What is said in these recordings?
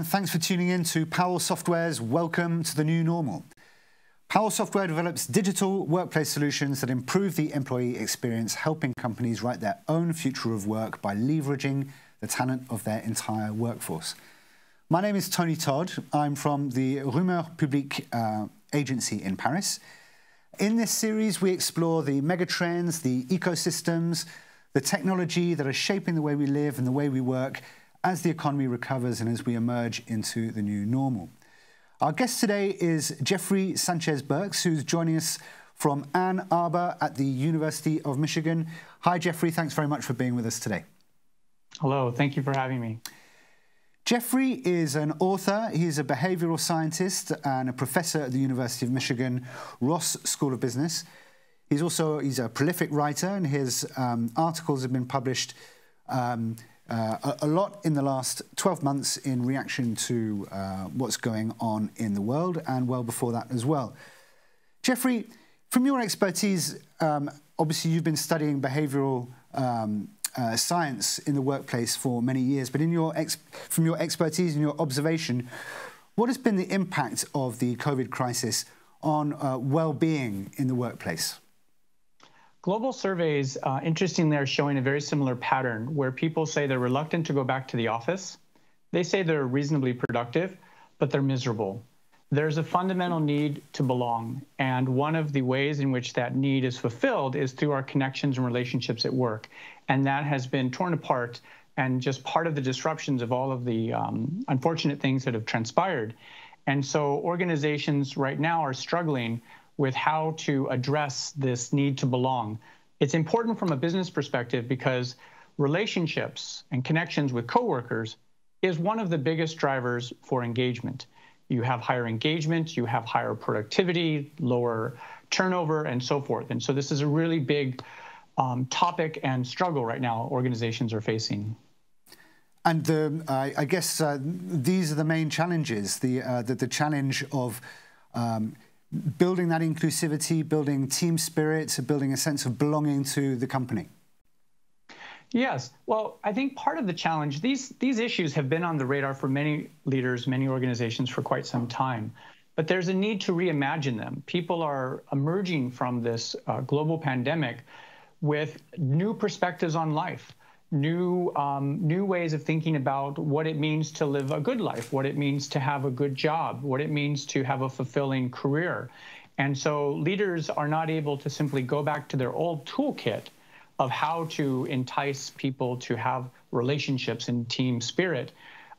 and thanks for tuning in to Powell Software's Welcome to the New Normal. Powell Software develops digital workplace solutions that improve the employee experience, helping companies write their own future of work by leveraging the talent of their entire workforce. My name is Tony Todd. I'm from the Rumeur Publique agency in Paris. In this series, we explore the megatrends, the ecosystems, the technology that are shaping the way we live and the way we work as the economy recovers and as we emerge into the new normal. Our guest today is Jeffrey Sanchez Burks, who's joining us from Ann Arbor at the University of Michigan. Hi, Jeffrey. Thanks very much for being with us today. Hello. Thank you for having me. Jeffrey is an author. He's a behavioral scientist and a professor at the University of Michigan Ross School of Business. He's a prolific writer, and his articles have been published a lot in the last 12 months in reaction to what's going on in the world, and well before that as well. Jeffrey, from your expertise, obviously you've been studying behavioral science in the workplace for many years, but from your expertise and your observation, what has been the impact of the COVID crisis on well-being in the workplace? Global surveys, interestingly, are showing a very similar pattern where people say they're reluctant to go back to the office. They say they're reasonably productive, but they're miserable. There's a fundamental need to belong, and one of the ways in which that need is fulfilled is through our connections and relationships at work. And that has been torn apart and just part of the disruptions of all of the unfortunate things that have transpired. And so organizations right now are struggling with how to address this need to belong. It's important from a business perspective because relationships and connections with coworkers is one of the biggest drivers for engagement. You have higher engagement, you have higher productivity, lower turnover, and so forth. And so this is a really big topic and struggle right now organizations are facing. And I guess these are the main challenges, the challenge of building that inclusivity, building team spirit, building a sense of belonging to the company. Yes. Well, I think part of the challenge, these issues have been on the radar for many leaders, many organizations for quite some time, but there's a need to reimagine them. People are emerging from this global pandemic with new perspectives on life, new ways of thinking about what it means to live a good life, what it means to have a good job, what it means to have a fulfilling career. And so leaders are not able to simply go back to their old toolkit of how to entice people to have relationships and team spirit,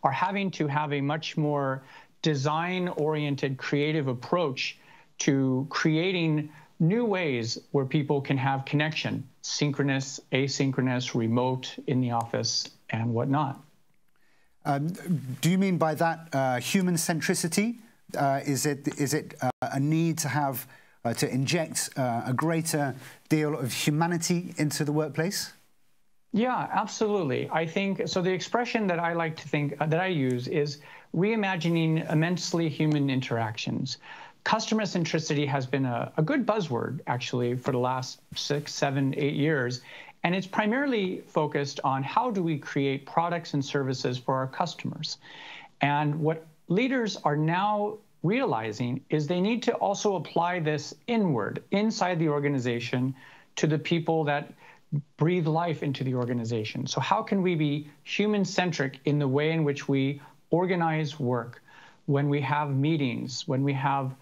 are having to have a much more design-oriented, creative approach to creating new ways where people can have connection, synchronous, asynchronous, remote, in the office, and whatnot. Do you mean by that human centricity? Is it a need to have to inject a greater deal of humanity into the workplace? Yeah, absolutely. I think so. The expression that I like to think that I use is reimagining immensely human interactions. Customer centricity has been a good buzzword, actually, for the last 6, 7, 8 years. And it's primarily focused on how do we create products and services for our customers. And what leaders are now realizing is they need to also apply this inward, inside the organization, to the people that breathe life into the organization. So how can we be human-centric in the way in which we organize work, when we have meetings, when we have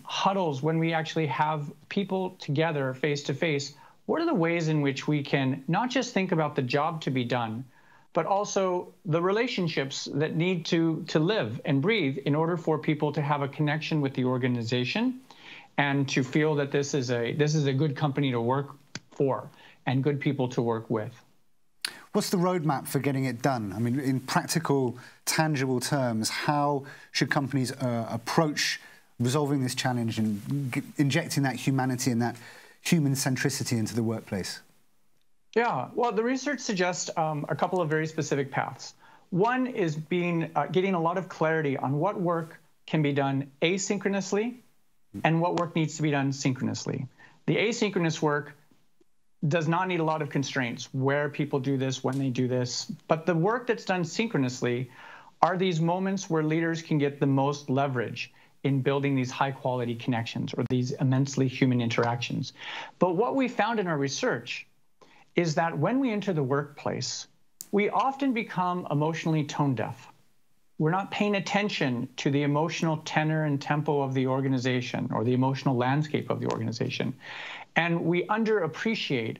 huddles, when we actually have people together face-to-face? What are the ways in which we can not just think about the job to be done, but also the relationships that need to live and breathe in order for people to have a connection with the organization and to feel that this is a good company to work for and good people to work with. What's the roadmap for getting it done? I mean, in practical, tangible terms, how should companies approach resolving this challenge and injecting that humanity and that human centricity into the workplace? Yeah, well, the research suggests a couple of very specific paths. One is getting a lot of clarity on what work can be done asynchronously and what work needs to be done synchronously. The asynchronous work does not need a lot of constraints, where people do this, when they do this. But the work that's done synchronously are these moments where leaders can get the most leverage in building these high-quality connections or these immensely human interactions. But what we found in our research is that when we enter the workplace, we often become emotionally tone-deaf. We're not paying attention to the emotional tenor and tempo of the organization or the emotional landscape of the organization. And we underappreciate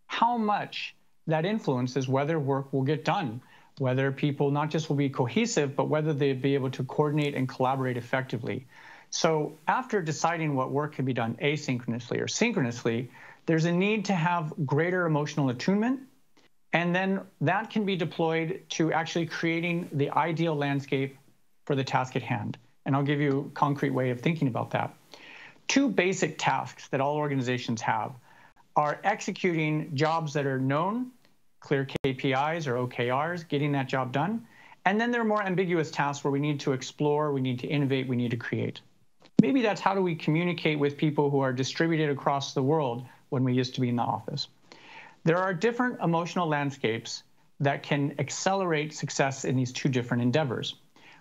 how much that influences whether work will get done, whether people not just will be cohesive, but whether they'll be able to coordinate and collaborate effectively. So after deciding what work can be done asynchronously or synchronously, there's a need to have greater emotional attunement, and then that can be deployed to actually creating the ideal landscape for the task at hand. And I'll give you a concrete way of thinking about that. Two basic tasks that all organizations have are executing jobs that are known, clear KPIs or OKRs, getting that job done. And then there are more ambiguous tasks where we need to explore, we need to innovate, we need to create. Maybe that's how do we communicate with people who are distributed across the world when we used to be in the office. There are different emotional landscapes that can accelerate success in these two different endeavors.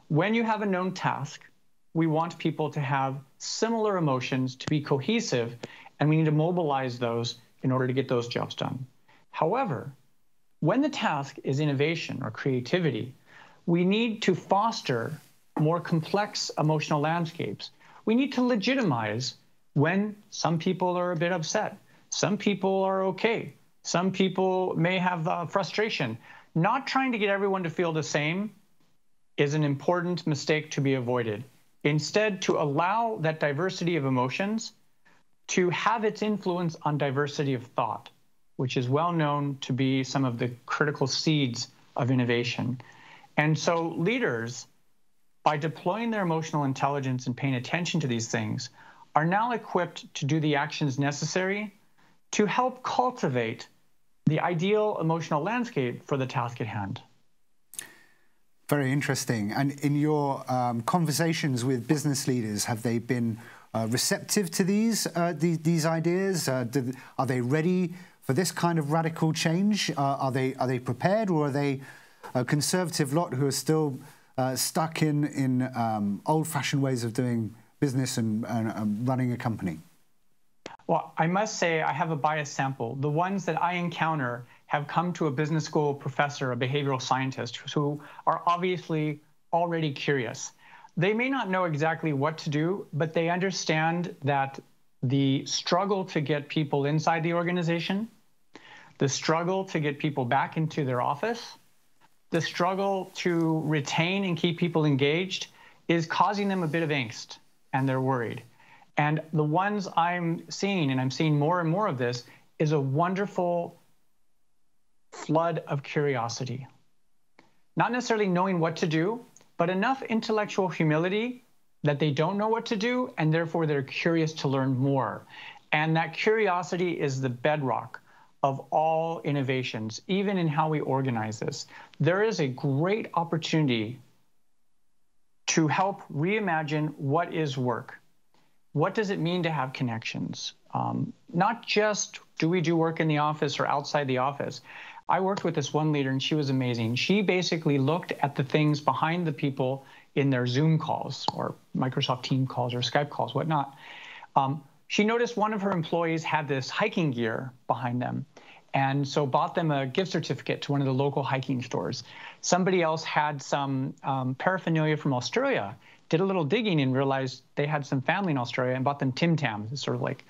When you have a known task, we want people to have similar emotions to be cohesive, and we need to mobilize those in order to get those jobs done. However, when the task is innovation or creativity, we need to foster more complex emotional landscapes. We need to legitimize when some people are a bit upset. Some people are okay. Some people may have frustration. Not trying to get everyone to feel the same is an important mistake to be avoided. Instead, to allow that diversity of emotions to have its influence on diversity of thought, which is well known to be some of the critical seeds of innovation. And so leaders, by deploying their emotional intelligence and paying attention to these things, are now equipped to do the actions necessary to help cultivate the ideal emotional landscape for the task at hand. Very interesting. And in your conversations with business leaders, have they been receptive to these ideas? Are they ready for this kind of radical change? Are they prepared, or are they a conservative lot who are still stuck in old-fashioned ways of doing business and running a company? Well, I must say I have a biased sample. The ones that I encounter have come to a business school professor, a behavioral scientist, who are obviously already curious. They may not know exactly what to do, but they understand that the struggle to get people inside the organization, the struggle to get people back into their office, the struggle to retain and keep people engaged is causing them a bit of angst, and they're worried. And the ones I'm seeing, and I'm seeing more and more of this, is a wonderful flood of curiosity. Not necessarily knowing what to do, but enough intellectual humility that they don't know what to do, and therefore they're curious to learn more. And that curiosity is the bedrock of all innovations, even in how we organize this. There is a great opportunity to help reimagine what is work. What does it mean to have connections? Not just do we do work in the office or outside the office. I worked with this one leader, and she was amazing. She basically looked at the things behind the people in their Zoom calls or Microsoft Teams calls or Skype calls, whatnot. She noticed one of her employees had this hiking gear behind them, and so bought them a gift certificate to one of the local hiking stores. Somebody else had some paraphernalia from Australia, did a little digging and realized they had some family in Australia and bought them Tim Tams, sort of like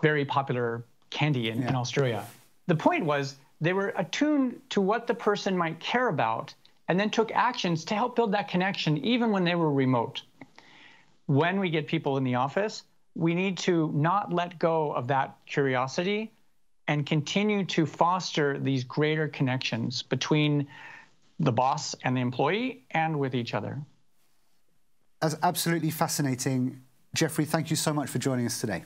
very popular candy in Australia. The point was they were attuned to what the person might care about and then took actions to help build that connection even when they were remote. When we get people in the office, we need to not let go of that curiosity and continue to foster these greater connections between the boss and the employee and with each other. That's absolutely fascinating. Jeffrey, thank you so much for joining us today.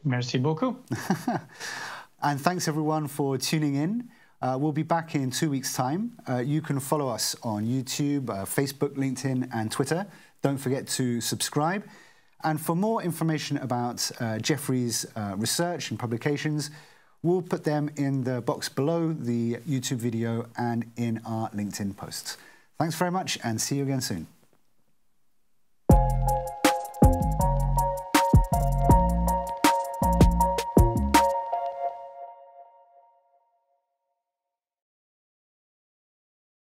Merci beaucoup. And thanks everyone for tuning in. We'll be back in 2 weeks' time. You can follow us on YouTube, Facebook, LinkedIn, and Twitter. Don't forget to subscribe. And for more information about Jeffrey's research and publications, we'll put them in the box below the YouTube video and in our LinkedIn posts. Thanks very much and see you again soon.